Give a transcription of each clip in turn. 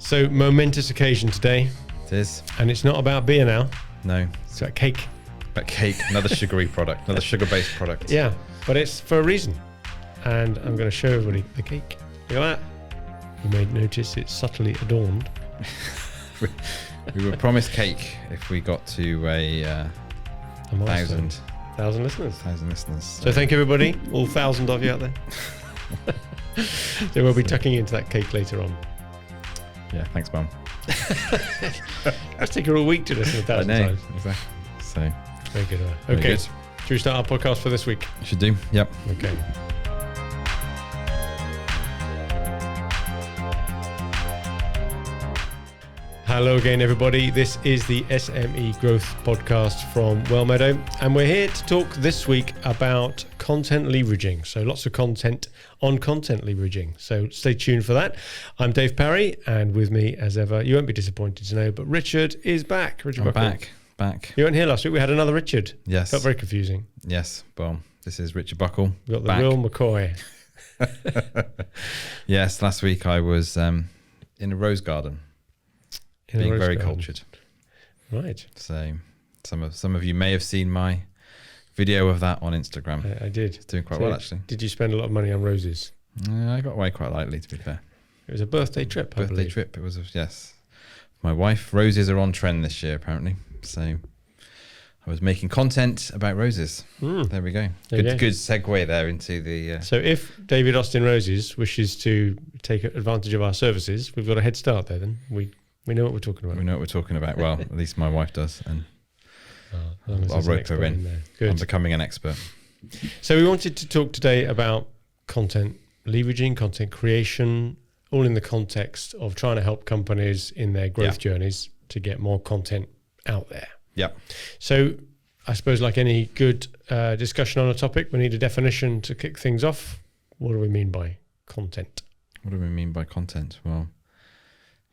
So, momentous occasion today. It is. And it's not about beer now. No. It's about cake. About cake, another sugary product, another sugar-based product. Yeah, but it's for a reason. And I'm going to show everybody the cake. Look at that. You may notice it's subtly adorned. We were promised cake if we got to a 1,000 listeners. 1,000 listeners. So thank you, everybody, all 1,000 of you out there. So we'll be tucking into that cake later on. Yeah, thanks, Mum. Let's take her a week to listen 1,000 times. Exactly. So very good. Very Okay. good. Should we start our podcast for this week? Should do. Yep. Okay. Hello again, everybody. This is the SME Growth Podcast from Wellmeadow, and we're here to talk this week about content leveraging. So lots of content on content leveraging. So stay tuned for that. I'm Dave Parry, and with me, as ever, you won't be disappointed to know, but Richard is back. Richard Buckle. Back. You weren't here last week. We had another Richard. Yes. Felt very confusing. Yes. Well, this is Richard Buckle. We got the real McCoy. Yes. Last week I was in a rose garden. Being very cultured. Right. So some of you may have seen my video of that on Instagram. I did. It's doing quite well, actually. Did you spend a lot of money on roses? I got away quite lightly, to be fair. It was a birthday trip, I believe. Trip. It was, yes. My wife, roses are on trend this year, apparently. So I was making content about roses. There we go. Good segue there into the... So if David Austin Roses wishes to take advantage of our services, we've got a head start there then. We know what we're talking about. We know what we're talking about. Well, at least my wife does. And I'll rope her in. Good. I'm becoming an expert. So we wanted to talk today about content leveraging, content creation, all in the context of trying to help companies in their growth journeys to get more content out there. Yep. So I suppose like any good discussion on a topic, we need a definition to kick things off. What do we mean by content? What do we mean by content? Well,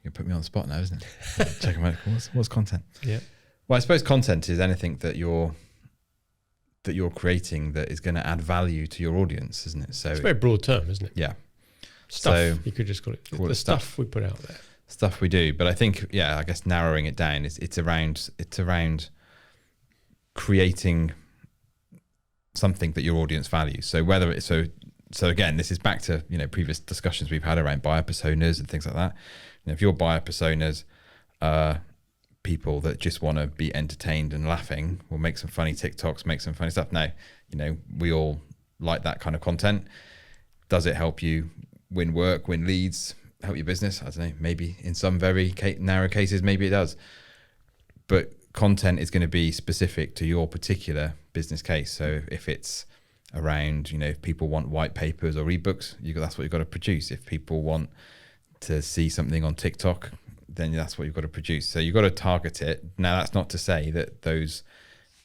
you put me on the spot now, isn't it? Check them out. What's content? Yeah. Well, I suppose content is anything that you're creating that is going to add value to your audience, isn't it? So it's a very broad term, isn't it? Yeah. Stuff. So you could just call it the stuff we put out there. Stuff we do, but I think I guess narrowing it down is it's around creating something that your audience values. So whether it's so again, this is back to previous discussions we've had around buyer personas and things like that. If your buyer personas are people that just want to be entertained and laughing, we'll make some funny TikToks, make some funny stuff. Now, we all like that kind of content. Does it help you win work, win leads, help your business? I don't know. Maybe in some very narrow cases, maybe it does. But content is going to be specific to your particular business case. So if it's around, if people want white papers or ebooks, that's what you've got to produce. If people want to see something on TikTok, then that's what you've got to produce. So you've got to target it. Now, that's not to say that those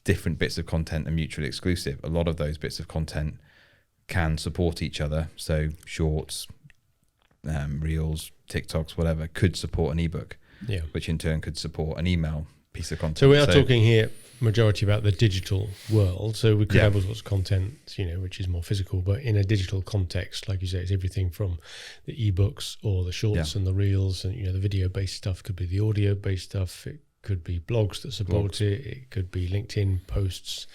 different bits of content are mutually exclusive. A lot of those bits of content can support each other. So shorts, reels, TikToks, whatever, could support an ebook, which in turn could support an email piece of content. So we are talking here majority about the digital world. So we could have all sorts of content, which is more physical, but in a digital context, like you say, it's everything from the ebooks or the shorts and the reels, and the video-based stuff could be the audio-based stuff. It could be blogs that support it. It could be LinkedIn posts,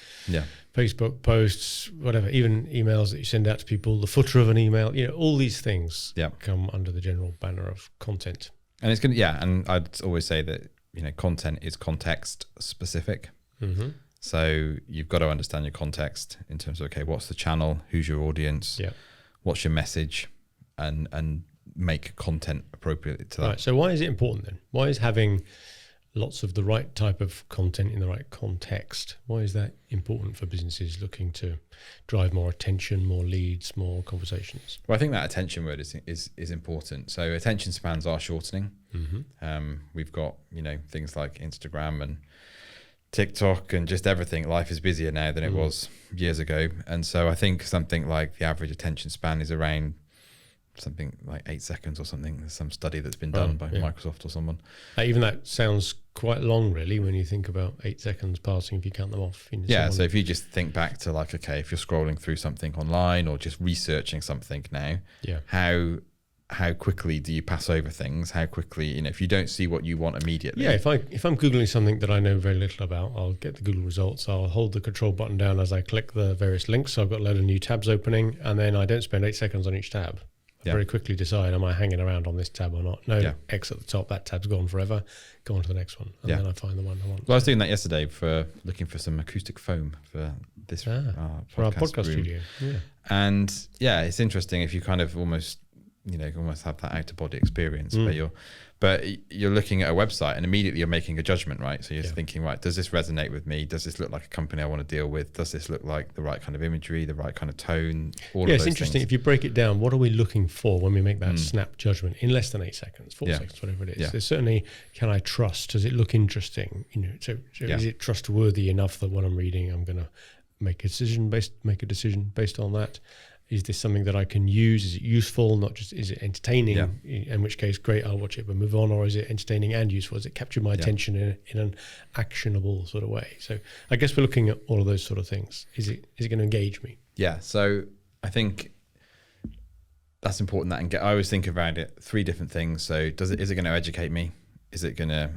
Facebook posts, whatever, even emails that you send out to people, the footer of an email, all these things come under the general banner of content. And it's going to, and I'd always say that, content is context specific. Mm-hmm. So you've got to understand your context in terms of, okay, what's the channel? Who's your audience? What's your message? And make content appropriately to that. Right. So why is it important then? Why is having lots of the right type of content in the right context, why is that important for businesses looking to drive more attention, more leads, more conversations? Well, I think that attention word is important. So attention spans are shortening. Mm-hmm. We've got, things like Instagram and TikTok and just everything. Life is busier now than it was years ago. And so I think something like the average attention span is around something like 8 seconds or something. There's some study that's been done by Microsoft or someone. Even that sounds quite long, really, when you think about 8 seconds passing if you count them off. So if you just think back to if you're scrolling through something online or just researching something now, how how quickly do you pass over things? How quickly, if you don't see what you want immediately. Yeah, if I'm Googling something that I know very little about, I'll get the Google results. I'll hold the control button down as I click the various links. So I've got a load of new tabs opening, and then I don't spend 8 seconds on each tab. I very quickly decide, am I hanging around on this tab or not? No, X at the top, that tab's gone forever. Go on to the next one, and then I find the one I want. Well, I was doing that yesterday for looking for some acoustic foam for this for our podcast studio. Yeah. And it's interesting if you kind of almost have that out of body experience, but you're looking at a website and immediately you're making a judgment, right? So you're thinking, right, does this resonate with me? Does this look like a company I want to deal with? Does this look like the right kind of imagery, the right kind of tone? It's interesting. If you break it down, what are we looking for when we make that snap judgment in less than 8 seconds, 4 seconds, whatever it is? Yeah. There's certainly, can I trust? Does it look interesting? So is it trustworthy enough that what I'm reading, I'm going to make a decision based on that? Is this something that I can use? Is it useful? Not just, is it entertaining? In which case, great, I'll watch it but move on. Or is it entertaining and useful? Does it capture my attention in an actionable sort of way? So I guess we're looking at all of those sort of things. Is it going to engage me? Yeah. So I think that's important. I always think around it 3 different things. So is it going to educate me? Is it going to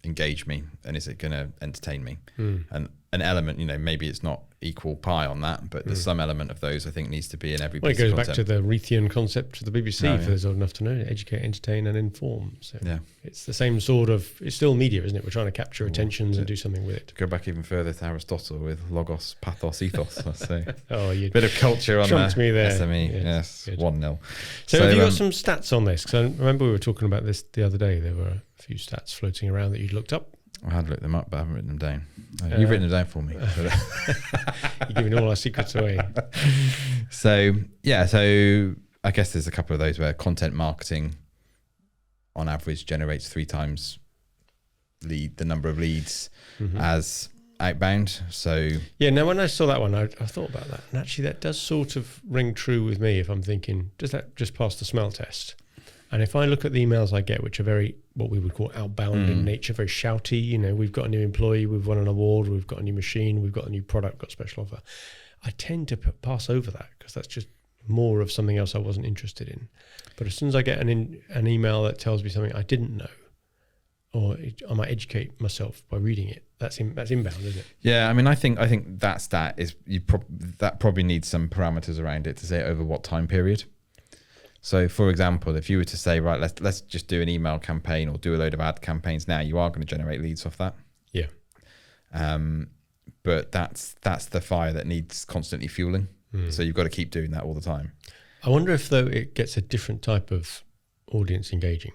engage me? And is it going to entertain me? And an element, maybe it's not equal pie on that, but there's some element of those I think needs to be in every piece of content. It goes back to the Raytheon concept of the BBC for those old enough to know: educate, entertain, and inform. So it's the same sort of, it's still media, isn't it? We're trying to capture attentions and do something with it. To go back even further to Aristotle with logos, pathos, ethos. So you bit of culture on the me there. SME. Yes, 1-0. So have you got some stats on this? Because I remember we were talking about this the other day. There were a few stats floating around that you'd looked up. I had looked them up, but I haven't written them down. You've written them down for me. You're giving all our secrets away. So I guess there's a couple of those where content marketing on average generates 3 times the number of leads as outbound. So now when I saw that one, I thought about that. And actually that does sort of ring true with me if I'm thinking, does that just pass the smell test? And if I look at the emails I get, which are very, what we would call outbound in nature, very shouty, we've got a new employee, we've won an award, we've got a new machine, we've got a new product, got a special offer. I tend to pass over that because that's just more of something else I wasn't interested in. But as soon as I get an email that tells me something I didn't know, or I might educate myself by reading it, that's inbound, isn't it? Yeah, I mean, I think that stat is, that probably needs some parameters around it to say over what time period. So, for example, if you were to say, right, let's just do an email campaign or do a load of ad campaigns now, you are going to generate leads off that. Yeah. But that's the fire that needs constantly fueling. So you've got to keep doing that all the time. I wonder if, though, it gets a different type of audience engaging.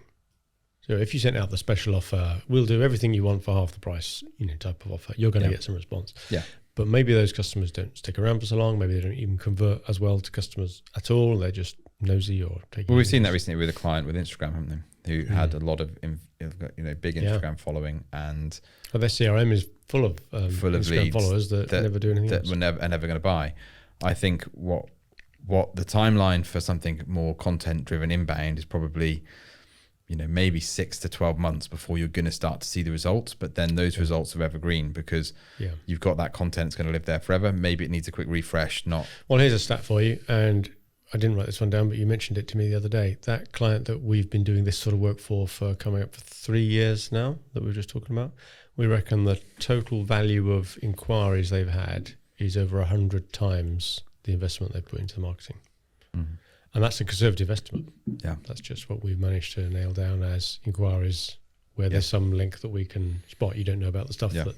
So if you sent out the special offer, we'll do everything you want for half the price, type of offer, you're going to get some response. Yeah. But maybe those customers don't stick around for so long. Maybe they don't even convert as well to customers at all. They're just nosy or taking. Well, we've seen that recently with a client with Instagram, haven't they? Who had a lot of big Instagram following, and their CRM is full of Instagram leads followers that never do anything else. That are never going to buy. I think what the timeline for something more content driven inbound is probably, maybe 6 to 12 months before you're going to start to see the results. But then those results are evergreen because you've got that content that's going to live there forever. Maybe it needs a quick refresh. Well, here's a stat for you, and I didn't write this one down, but you mentioned it to me the other day. That client that we've been doing this sort of work for coming up for 3 years now, that we were just talking about, we reckon the total value of inquiries they've had is over 100 times the investment they put into the marketing. And that's a conservative estimate. Yeah. That's just what we've managed to nail down as inquiries where there's some link that we can spot. You don't know about the stuff that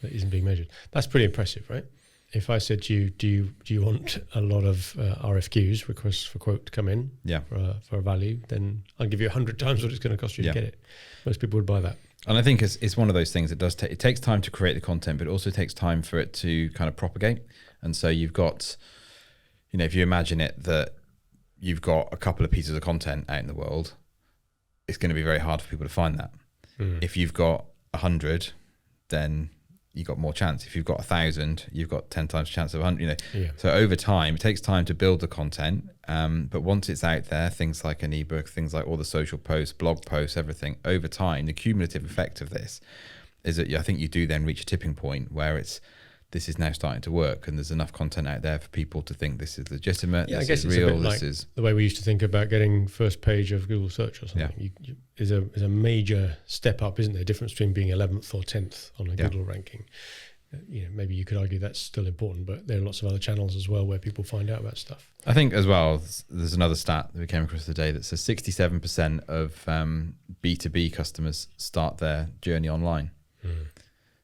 isn't being measured. That's pretty impressive, right? If I said to you, do you want a lot of RFQs, requests for quote, to come in for a value, then I'll give you 100 times what it's going to cost you to get it. Most people would buy that. And I think it's one of those things that it takes time to create the content, but it also takes time for it to kind of propagate. And so you've got, if you imagine it, that you've got a couple of pieces of content out in the world, it's going to be very hard for people to find that. If you've got 100, then you've got more chance. If you've got 1,000, you've got 10 times chance of 100. So over time, it takes time to build the content. But once it's out there, things like an ebook, things like all the social posts, blog posts, everything, over time, the cumulative effect of this is that I think you do then reach a tipping point where it's this is now starting to work, and there's enough content out there for people to think this is legitimate. Yeah, this I guess is it's real. a bit like the way we used to think about getting first page of Google search or something. Yeah. Is a major step up, isn't there? Difference between being 11th or 10th on a Google ranking. Maybe you could argue that's still important, but there are lots of other channels as well where people find out about stuff. I think as well, there's another stat that we came across today that says 67% of B2B customers start their journey online.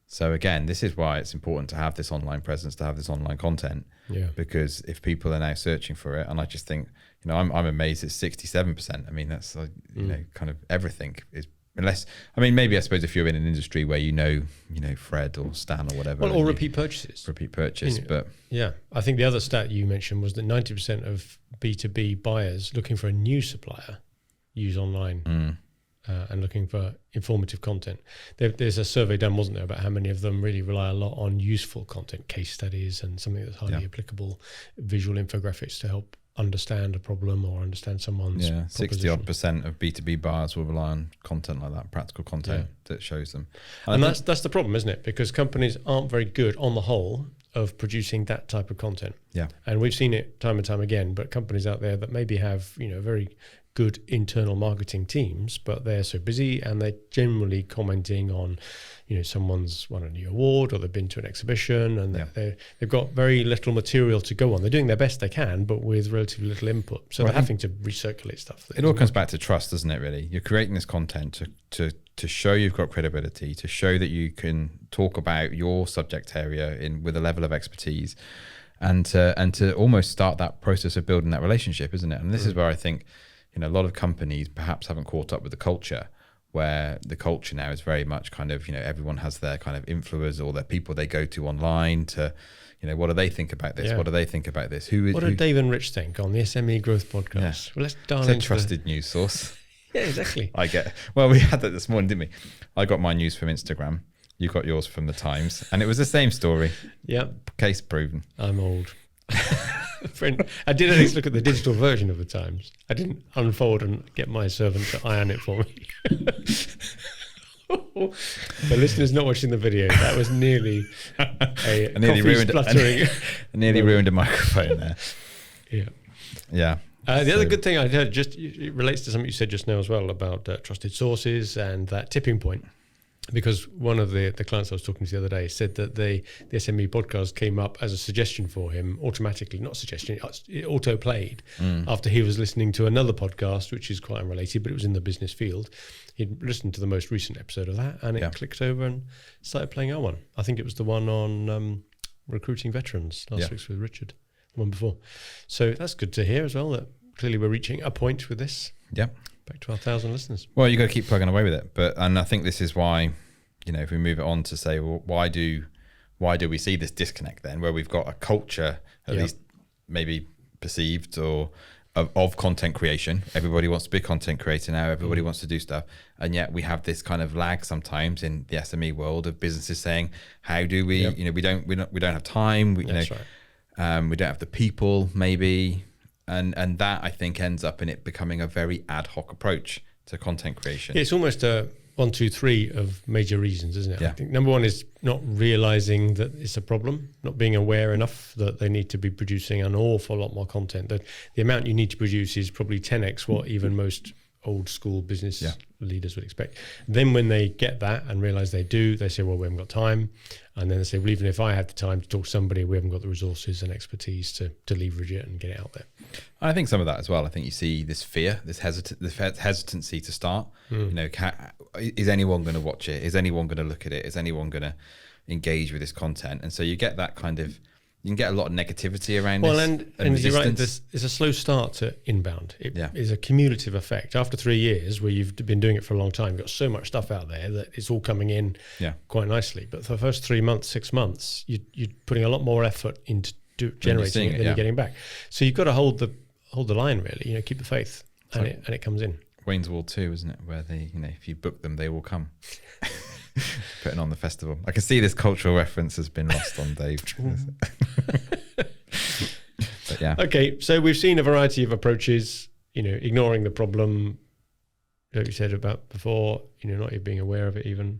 So again, this is why it's important to have this online presence, to have this online content. Yeah. Because if people are now searching for it, and I just think, I'm amazed it's 67%. I mean, that's kind of everything is, unless, I mean, maybe I suppose if you're in an industry where Fred or Stan or whatever. Well, or repeat purchases. But yeah, I think the other stat you mentioned was that 90% of B2B buyers looking for a new supplier use online. And looking for informative content. There's a survey done, wasn't there, about how many of them really rely a lot on useful content, case studies and something that's highly applicable, visual infographics to help understand a problem or understand someone's proposition. 60% of B2B buyers will rely on content like that, practical content that shows them. And that's the problem, isn't it? Because companies aren't very good on the whole of producing that type of content. Yeah. And we've seen it time and time again, but companies out there that maybe have, very good internal marketing teams, but they're so busy and they're generally commenting on, someone's won a new award or they've been to an exhibition and they've got very little material to go on. They're doing their best they can, but with relatively little input. So they're having to recirculate stuff. It all comes back to trust, doesn't it, really? You're creating this content to show you've got credibility, to show that you can talk about your subject area with a level of expertise, and to almost start that process of building that relationship, isn't it? And this is where I think, a lot of companies perhaps haven't caught up with the culture, where the culture now is very much kind of, everyone has their kind of influencers or their people they go to online to, what do they think about this? Yeah. What do they think about this? What do Dave and Rich think on the SME Growth Podcast? Yeah. Well, let's dial into a trusted news source. Yeah, exactly. We had that this morning, didn't we? I got my news from Instagram. You got yours from the Times, and it was the same story. Yeah. Case proven. I'm old. Friend, I did at least look at the digital version of the Times. I didn't unfold and get my servant to iron it for me. The listeners not watching the video, that was nearly a nearly ruined a microphone there. Yeah. The other good thing I heard, it relates to something you said just now as well about trusted sources and that tipping point. Because one of the clients I was talking to the other day said that the SME podcast came up as a suggestion for him automatically, not suggestion, it auto-played after he was listening to another podcast, which is quite unrelated, but it was in the business field. He'd listened to the most recent episode of that and it clicked over and started playing our one. I think it was the one on recruiting veterans last week's with Richard, the one before. So that's good to hear as well, that clearly we're reaching a point with this. Yeah. Back to 1,000 listeners. Well, you got to keep plugging away with it, and I think this is why, if we move it on to say, well, why do we see this disconnect then, where we've got a culture, at least maybe perceived of content creation. Everybody wants to be a content creator now. Everybody wants to do stuff, and yet we have this kind of lag sometimes in the SME world of businesses saying, how do we? We don't have time. We don't have the people maybe. And that, I think, ends up in it becoming a very ad hoc approach to content creation. Yeah, it's almost a 1, 2, 3 of major reasons, isn't it? Yeah. I think number one is not realizing that it's a problem, not being aware enough that they need to be producing an awful lot more content. That the amount you need to produce is probably 10x what even most old school business leaders would expect. Then when they get that and realize they do, they say, well, we haven't got time. And then they say, well, even if I had the time to talk to somebody, we haven't got the resources and expertise to leverage it and get it out there. I think some of that as well. I think you see this fear, this hesitancy to start. Is anyone going to watch it? Is anyone going to look at it? Is anyone going to engage with this content? And so you get that kind of, you can get a lot of negativity around this. Well, and you're right, it's a slow start to inbound. It is a cumulative effect. After 3 years, where you've been doing it for a long time, you've got so much stuff out there that it's all coming in quite nicely. But for the first 3 months, 6 months, you're putting a lot more effort into generating it than you're getting back. So you've got to hold the line, really. Keep the faith, and it comes in. Wayne's World 2, isn't it? Where they, if you book them, they will come. Putting on the festival. I can see this cultural reference has been lost on Dave. But yeah. Okay, so we've seen a variety of approaches, ignoring the problem that we said about before, not being aware of it even.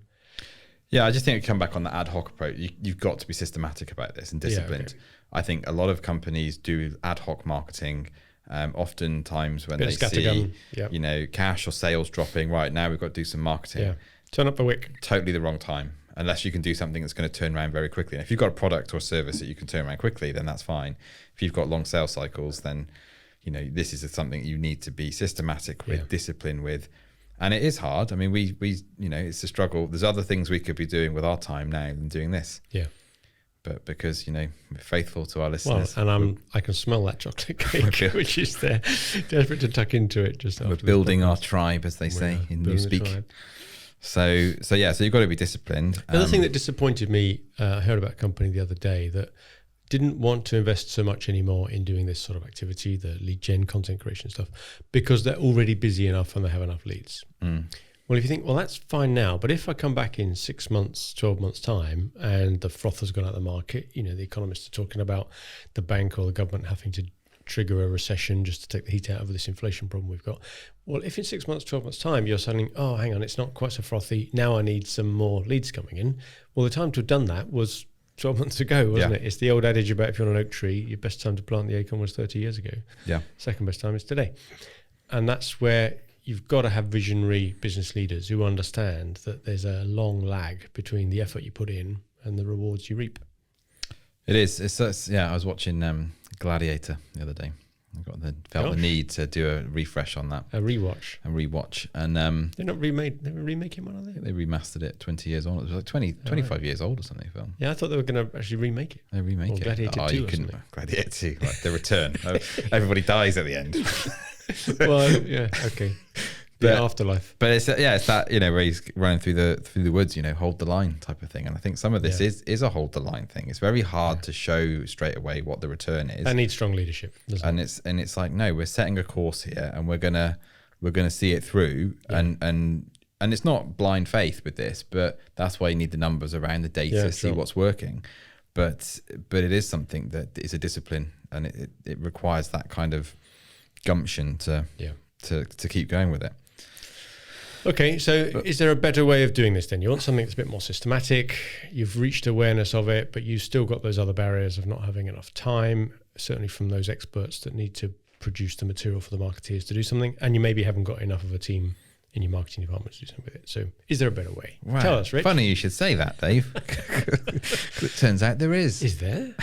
Yeah, I just think come back on the ad hoc approach. You've got to be systematic about this and disciplined. Yeah, okay. I think a lot of companies do ad hoc marketing. Oftentimes when they see, scattergun, cash or sales dropping, right now we've got to do some marketing. Yeah, turn up the wick. Totally the wrong time, unless you can do something that's going to turn around very quickly. And if you've got a product or a service that you can turn around quickly, then that's fine. If you've got long sales cycles, then this is something you need to be systematic with, discipline with. And it is hard. I mean, we it's a struggle. There's other things we could be doing with our time now than doing this. Yeah. But because, we're faithful to our listeners. Well, and I can smell that chocolate cake, which is there, desperate to tuck into it. We're building our tribe, as they say in Newspeak. So you've got to be disciplined. The other thing that disappointed me, I heard about a company the other day that didn't want to invest so much anymore in doing this sort of activity, the lead gen, content creation stuff, because they're already busy enough and they have enough leads. Well, if you think, well, that's fine now, but if I come back in 6 months, 12 months time and the froth has gone out of the market, the economists are talking about the bank or the government having to trigger a recession just to take the heat out of this inflation problem we've got. Well, if in 6 months, 12 months time, you're saying, oh, hang on, it's not quite so frothy. Now I need some more leads coming in. Well, the time to have done that was 12 months ago, wasn't it? It's the old adage about if you're on an oak tree, your best time to plant the acorn was 30 years ago. Yeah. Second best time is today. And that's where you've got to have visionary business leaders who understand that there's a long lag between the effort you put in and the rewards you reap. It is. I was watching Gladiator the other day. I felt the need to do a refresh on that. A rewatch. And they're not remaking one, are they? They remastered it 20 years on. It was like 25 years old or something. Film. Yeah, I thought they were going to actually remake it. They remake it. Gladiator 2 or something. Gladiator 2, like the return. Everybody dies at the end. Well, yeah, okay. The afterlife. But it's that, where he's running through the woods, hold the line type of thing. And I think some of this is a hold the line thing. It's very hard to show straight away what the return is. That needs strong leadership, doesn't it? And it's like, no, we're setting a course here and we're gonna see it through. And it's not blind faith with this, but that's why you need the numbers around the data to see what's working. But it is something that is a discipline, and it requires that kind of gumption to keep going with it. Okay, so is there a better way of doing this then? You want something that's a bit more systematic, you've reached awareness of it, but you've still got those other barriers of not having enough time, certainly from those experts that need to produce the material for the marketeers to do something, and you maybe haven't got enough of a team in your marketing department to do something with it. So is there a better way? Right. Tell us, Rich. Funny you should say that, Dave. It turns out there is. Is there?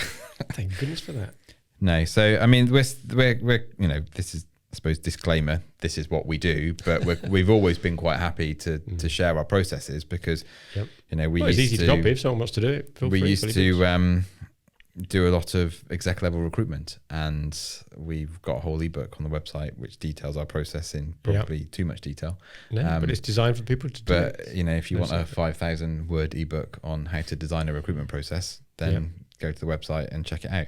Thank goodness for that. No, so I mean, we're this is, I suppose, disclaimer, this is what we do, but we've always been quite happy to share our processes because, it's easy to copy if someone wants to do it. We used to do a lot of exec level recruitment, and we've got a whole ebook on the website which details our process in probably too much detail. No, but it's designed for people to do it. But, if you want a 5,000 word ebook on how to design a recruitment process, then go to the website and check it out.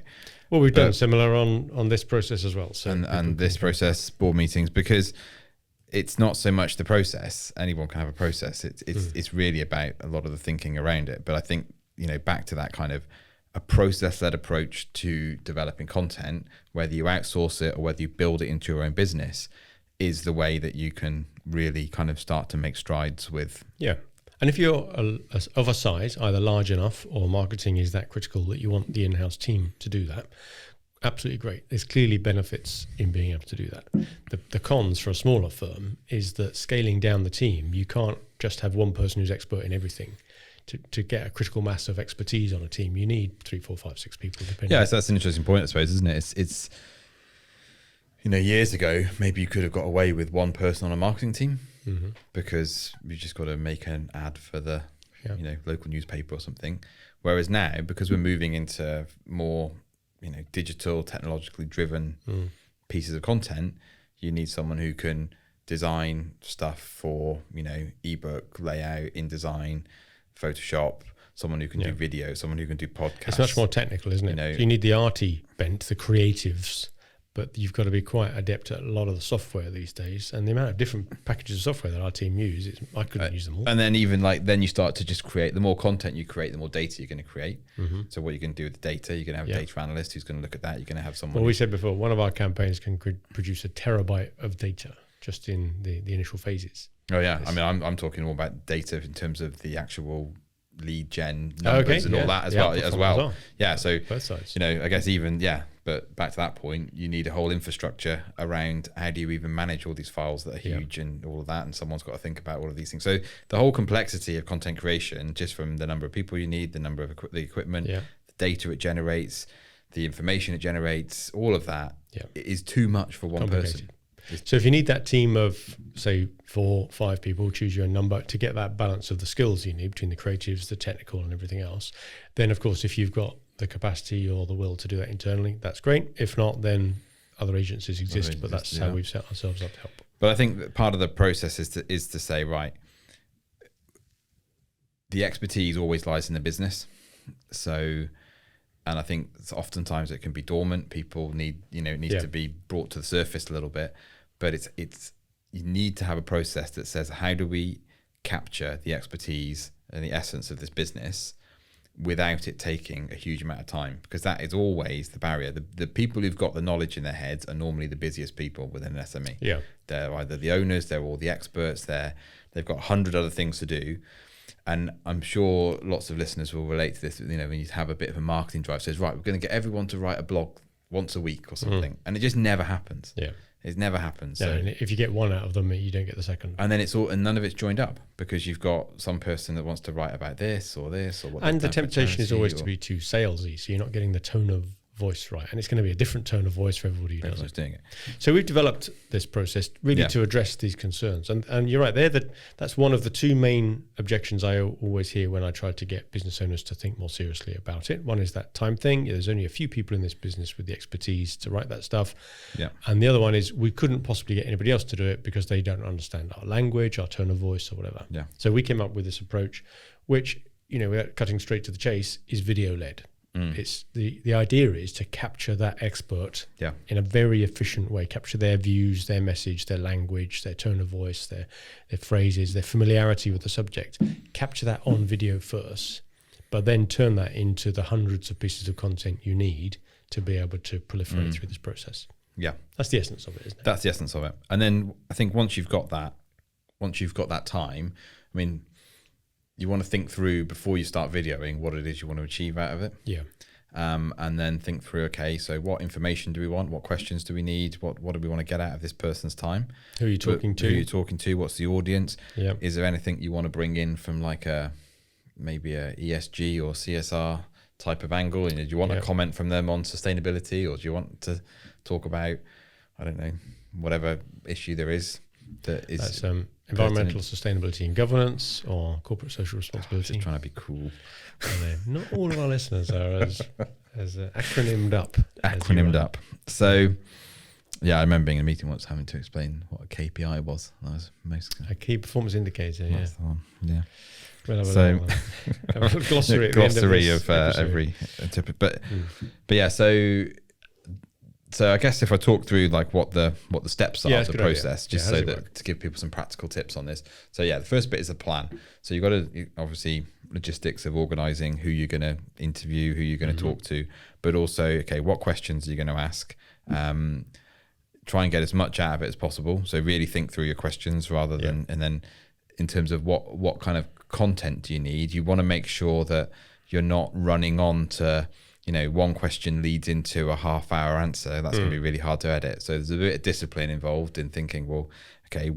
Well, we've done similar on this process as well. So and this process, board meetings, because it's not so much the process. Anyone can have a process. It's really about a lot of the thinking around it. But I think, back to that kind of a process-led approach to developing content, whether you outsource it or whether you build it into your own business, is the way that you can really kind of start to make strides with. Yeah. And if you're of a size, either large enough or marketing is that critical that you want the in-house team to do that, absolutely great. There's clearly benefits in being able to do that. The cons for a smaller firm is that scaling down the team, you can't just have one person who's expert in everything. To get a critical mass of expertise on a team, you need 3, 4, 5, 6 people, depending. Yeah, so that's an interesting point, I suppose, isn't it? It's years ago, maybe you could have got away with one person on a marketing team because you just got to make an ad for the local newspaper or something. Whereas now, because we're moving into more digital, technologically driven pieces of content, you need someone who can design stuff for ebook layout, InDesign, Photoshop, someone who can do video, someone who can do podcasts. It's much more technical, isn't it? So you need the arty bent, the creatives, but you've got to be quite adept at a lot of the software these days, and the amount of different packages of software that our team use, I couldn't use them all. And then even then you start to just create, the more content you create, the more data you're going to create. So what you're going to do with the data, you're going to have a data analyst who's going to look at that. You're going to have someone. Well, we said before, one of our campaigns can produce a terabyte of data just in the initial phases. Oh yeah, I mean, I'm talking more about data in terms of the actual lead gen numbers and all that as well. Yeah. So both sides. I guess but back to that point, you need a whole infrastructure around how do you even manage all these files that are huge and all of that, and someone's got to think about all of these things. So the whole complexity of content creation, just from the number of people you need, the number of the equipment, the data it generates, the information it generates, all of that is too much for one person. So if you need that team of, say, 4, 5 people, choose your own number, to get that balance of the skills you need between the creatives, the technical and everything else, then of course, if you've got the capacity or the will to do that internally, that's great. If not, then other agencies exist, but that's how we've set ourselves up to help. But I think that part of the process is to say, right, the expertise always lies in the business. So, and I think oftentimes it can be dormant. People need, it needs to be brought to the surface a little bit. But it's you need to have a process that says, how do we capture the expertise and the essence of this business without it taking a huge amount of time? Because that is always the barrier. The people who've got the knowledge in their heads are normally the busiest people within an SME. Yeah, they're either the owners, they're all the experts, they've got 100 other things to do. And I'm sure lots of listeners will relate to this. When you have a bit of a marketing drive, says, right, we're going to get everyone to write a blog once a week or something, and it just never happens. Yeah. It never happens. So if you get one out of them, you don't get the second. And then and none of it's joined up, because you've got some person that wants to write about this or what. And the temptation is always to be too salesy, so you're not getting the tone of voice right, and it's going to be a different tone of voice for everybody who does it. Doing it. So we've developed this process really to address these concerns, and you're right, that's one of the 2 main objections I always hear when I try to get business owners to think more seriously about it. One is that time thing. There's only a few people in this business with the expertise to write that stuff. Yeah. And the other one is we couldn't possibly get anybody else to do it because they don't understand our language, our tone of voice, or whatever. Yeah. So we came up with this approach, which, without cutting straight to the chase, is video led. It's the idea is to capture that expert in a very efficient way, capture their views, their message, their language, their tone of voice, their phrases, their familiarity with the subject, capture that on video first, but then turn that into the hundreds of pieces of content you need to be able to proliferate through this process. Yeah. That's the essence of it, isn't it? That's the essence of it. And then I think once you've got that time, you want to think through before you start videoing what it is you want to achieve out of it. Yeah. And then think through, okay, so what information do we want? What questions do we need? What do we want to get out of this person's time? Who are you talking to? What's the audience? Yeah. Is there anything you want to bring in from maybe a ESG or CSR type of angle? Do you want a comment from them on sustainability, or do you want to talk about, I don't know, whatever issue there is that is... That's, environmental sustainability and governance, or corporate social responsibility. Just trying to be cool. Not all of our listeners are as acronymed up. Acronymed up. So, I remember being in a meeting once having to explain what a KPI was. That was a key performance indicator. That's the one. Yeah. We'll have a little glossary of every tip. But yeah. So I guess if I talk through what the steps are of the process, just so that to give people some practical tips on this. So the first bit is a plan. So you've got to obviously logistics of organizing who you're going to interview, who you're going to talk to, but also, okay, what questions are you going to ask? Try and get as much out of it as possible. So really think through your questions rather than, and then in terms of what kind of content do you need, you want to make sure that you're not running on to, one question leads into a half-hour answer. That's going to be really hard to edit. So there's a bit of discipline involved in thinking, well, okay,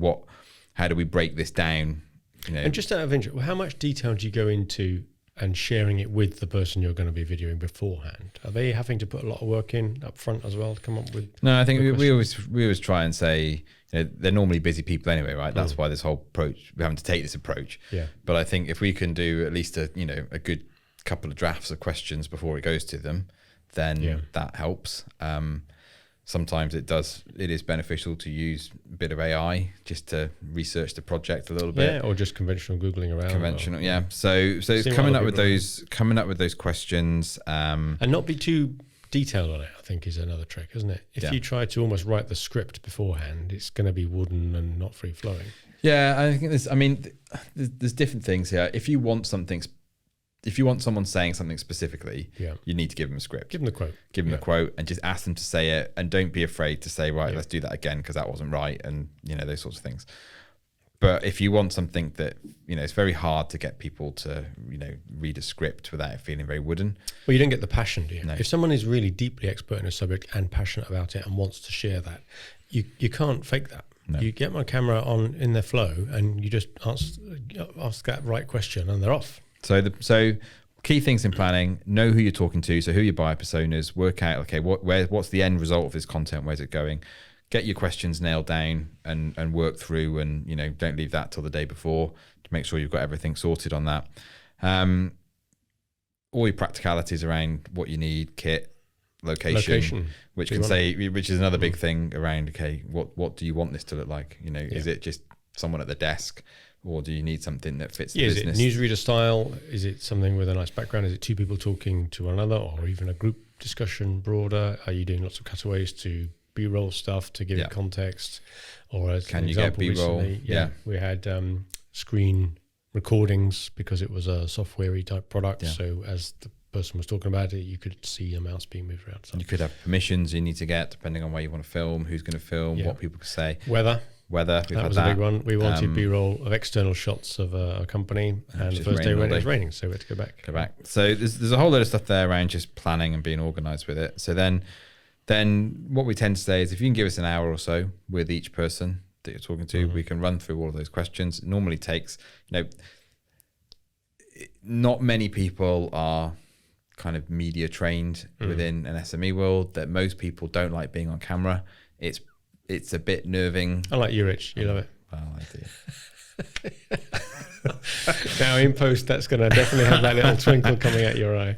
how do we break this down? And just out of interest, how much detail do you go into and sharing it with the person you're going to be videoing beforehand? Are they having to put a lot of work in up front as well to come up with? No, I think we always try and say, they're normally busy people anyway, right? That's why this whole approach, we're having to take this approach. Yeah. But I think if we can do at least a good couple of drafts of questions before it goes to them, then that helps. Sometimes it is beneficial to use a bit of AI just to research the project a little bit. Yeah, or just conventional Googling around. Yeah. So coming up with those questions. And not be too detailed on it, I think, is another trick, isn't it? If you try to almost write the script beforehand, it's going to be wooden and not free flowing. Yeah, I think there's different things here. If you want someone saying something specifically, you need to give them a script. Give them the quote. Give them the quote and just ask them to say it, and don't be afraid to say, right, let's do that again because that wasn't right, and those sorts of things. But if you want something that, it's very hard to get people to, read a script without it feeling very wooden. Well, you don't get the passion, do you? No. If someone is really deeply expert in a subject and passionate about it and wants to share that, you can't fake that. No. You get my camera on in their flow and you just ask that right question and they're off. So key things in planning: know who you're talking to, so who your buyer personas. Work out, okay, what's the end result of this content? Where's it going? Get your questions nailed down and work through, and don't leave that till the day before to make sure you've got everything sorted on that. All your practicalities around what you need, kit, location. which is another big thing around, okay, what do you want this to look like? Is it just someone at the desk, or do you need something that fits the business? Is it newsreader style? Is it something with a nice background? Is it two people talking to one another, or even a group discussion broader? Are you doing lots of cutaways to B-roll stuff to give it context? Or as can an you get example B-roll? Recently, we had screen recordings because it was a software-y type product. Yeah. So as the person was talking about it, you could see a mouse being moved around. So you could have permissions you need to get depending on where you want to film, who's going to film, what people can say. Weather. That was a big one. We wanted B-roll of external shots of a company, and the first day when it was raining, so we had to go back. So there's a whole lot of stuff there around just planning and being organised with it. So then what we tend to say is, if you can give us an hour or so with each person that you're talking to, we can run through all of those questions. It normally takes, not many people are kind of media trained within an SME world, that most people don't like being on camera. It's a bit nerving. I like you, Rich. You love it. Well, I do. Now in post, that's going to definitely have that little twinkle coming out your eye.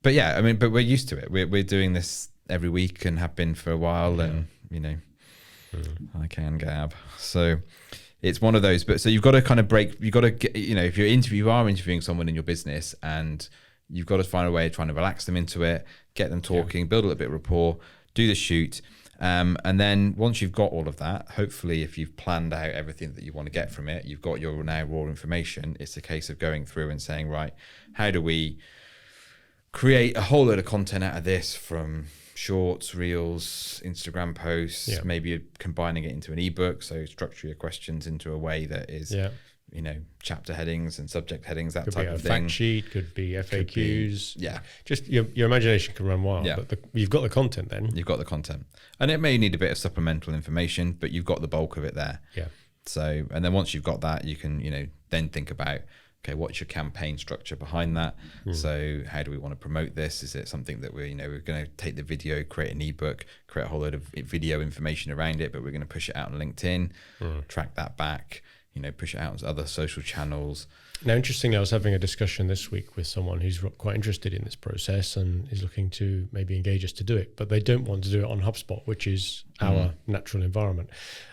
But yeah, but we're used to it. We're doing this every week and have been for a while, and I can gab. So it's one of those. But so you've got to kind of break. You've got to get, if you are interviewing someone in your business, and you've got to find a way of trying to relax them into it, get them talking, build a little bit of rapport, do the shoot. And then once you've got all of that, hopefully if you've planned out everything that you want to get from it, you've got your now raw information. It's a case of going through and saying, right, how do we create a whole load of content out of this, from shorts, reels, Instagram posts, maybe combining it into an ebook. So structure your questions into a way that is, chapter headings and subject headings, that type of thing. Fact sheet, could be FAQs. Could be, just your imagination can run wild. Yeah. But you've got the content then. You've got the content. And it may need a bit of supplemental information, but you've got the bulk of it there. Yeah. So, and then once you've got that, you can, then think about, okay, what's your campaign structure behind that? So how do we want to promote this? Is it something that we're going to take the video, create an ebook, create a whole load of video information around it, but we're going to push it out on LinkedIn, track that back, push it out on other social channels. Now, interestingly, I was having a discussion this week with someone who's quite interested in this process and is looking to maybe engage us to do it, but they don't want to do it on HubSpot, which is our natural environment.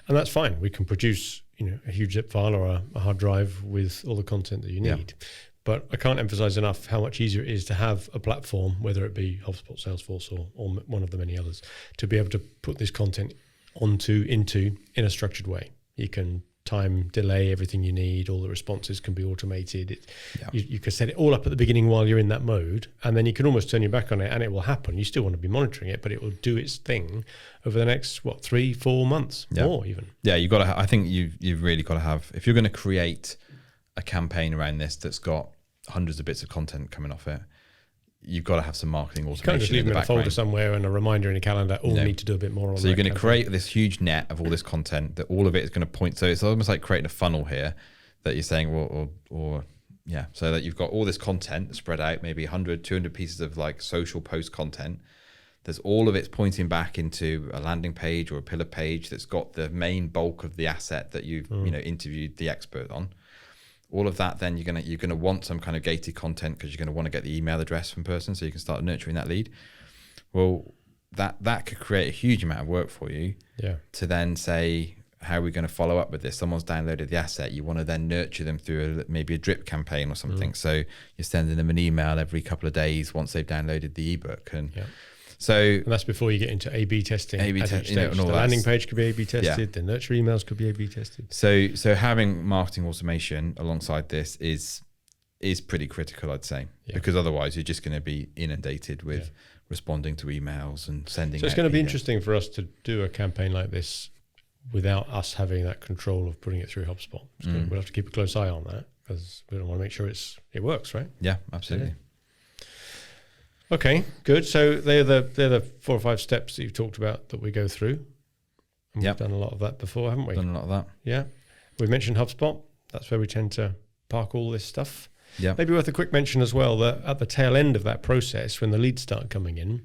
And that's fine. We can produce a huge zip file or a hard drive with all the content that you need. But I can't emphasize enough how much easier it is to have a platform, whether it be HubSpot, Salesforce, or one of the many others, to be able to put this content into in a structured way. You can time delay everything you need, all the responses can be automated. You can set it all up at the beginning while you're in that mode, and then you can almost turn your back on it and it will happen. You still want to be monitoring it, but it will do its thing over the next 3-4 months, more even. You've got to, I think you've really got to have, if you're going to create a campaign around this that's got hundreds of bits of content coming off it, you've got to have some marketing automation. You can't just leave them in a folder somewhere and a reminder in a calendar. Need to do a bit more on that. So you're going to create this huge net of all this content that all of it is going to point. So it's almost like creating a funnel here that you're saying, so that you've got all this content spread out, maybe 100, 200 pieces of like social post content. There's all of it's pointing back into a landing page or a pillar page that's got the main bulk of the asset that you've interviewed the expert on. All of that, then you're gonna want some kind of gated content because you're gonna want to get the email address from person so you can start nurturing that lead. Well, that could create a huge amount of work for you. To then say, how are we going to follow up with this? Someone's downloaded the asset. You want to then nurture them through maybe a drip campaign or something. So you're sending them an email every couple of days once they've downloaded the ebook. And and that's before you get into A/B testing. A/B testing, the landing page could be A/B tested. The nurture emails could be A/B tested. So having marketing automation alongside this is pretty critical, I'd say, because otherwise you're just going to be inundated with responding to emails and sending. So it's going to be interesting for us to do a campaign like this without us having that control of putting it through HubSpot. So we'll have to keep a close eye on that because we want to make sure it works, right? Yeah, absolutely. Okay, good. So they're the 4 or 5 steps that you've talked about that we go through. And we've done a lot of that before, haven't we? Done a lot of that. Yeah. We've mentioned HubSpot. That's where we tend to park all this stuff. Yeah. Maybe worth a quick mention as well that at the tail end of that process, when the leads start coming in,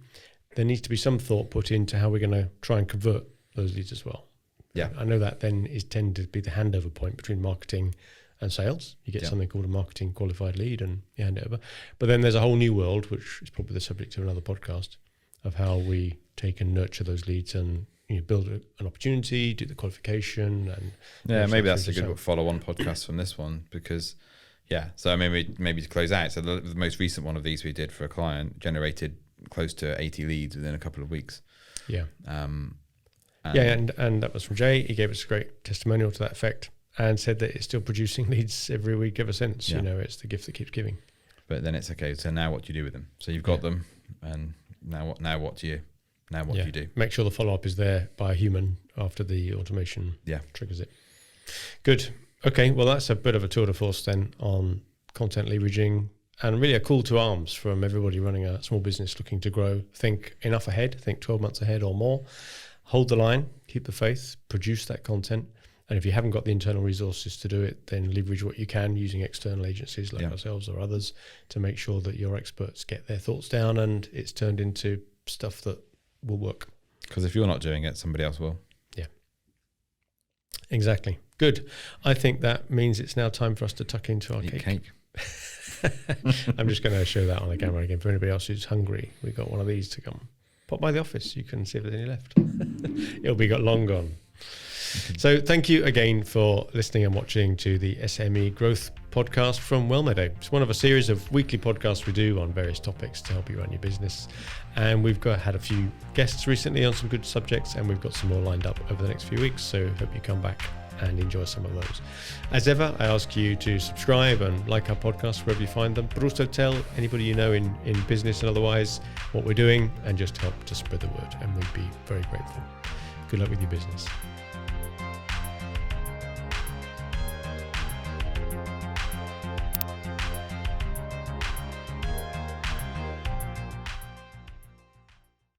there needs to be some thought put into how we're going to try and convert those leads as well. Yeah. I know that then is tended to be the handover point between marketing and sales. You get something called a marketing qualified lead and you hand it over. But then there's a whole new world, which is probably the subject of another podcast, of how we take and nurture those leads and build an opportunity, do the qualification. And maybe that's a good follow-on podcast from this one because, so maybe to close out, so the most recent one of these we did for a client generated close to 80 leads within a couple of weeks. Yeah. And that was from Jay. He gave us a great testimonial to that effect and said that it's still producing leads every week ever since. It's the gift that keeps giving. But then it's okay. So now what do you do with them? So you've got them, and now what do you do? Make sure the follow-up is there by a human after the automation triggers it. Good. Okay, well, that's a bit of a tour de force then on content leveraging and really a call to arms from everybody running a small business looking to grow. Think enough ahead, think 12 months ahead or more. Hold the line, keep the faith, produce that content. And if you haven't got the internal resources to do it, then leverage what you can using external agencies like ourselves or others to make sure that your experts get their thoughts down and it's turned into stuff that will work. Because if you're not doing it, somebody else will. Yeah, exactly. Good. I think that means it's now time for us to tuck into our cake. I'm just going to show that on the camera again for anybody else who's hungry. We've got one of these to come. Pop by the office. You can see if there's any left. It'll be long gone. So thank you again for listening and watching to the SME Growth Podcast from Wellmeadow. It's one of a series of weekly podcasts we do on various topics to help you run your business. And we've had a few guests recently on some good subjects, and we've got some more lined up over the next few weeks. So hope you come back and enjoy some of those. As ever, I ask you to subscribe and like our podcasts wherever you find them, but also tell anybody you know in business and otherwise what we're doing and just help to spread the word. And we'd be very grateful. Good luck with your business.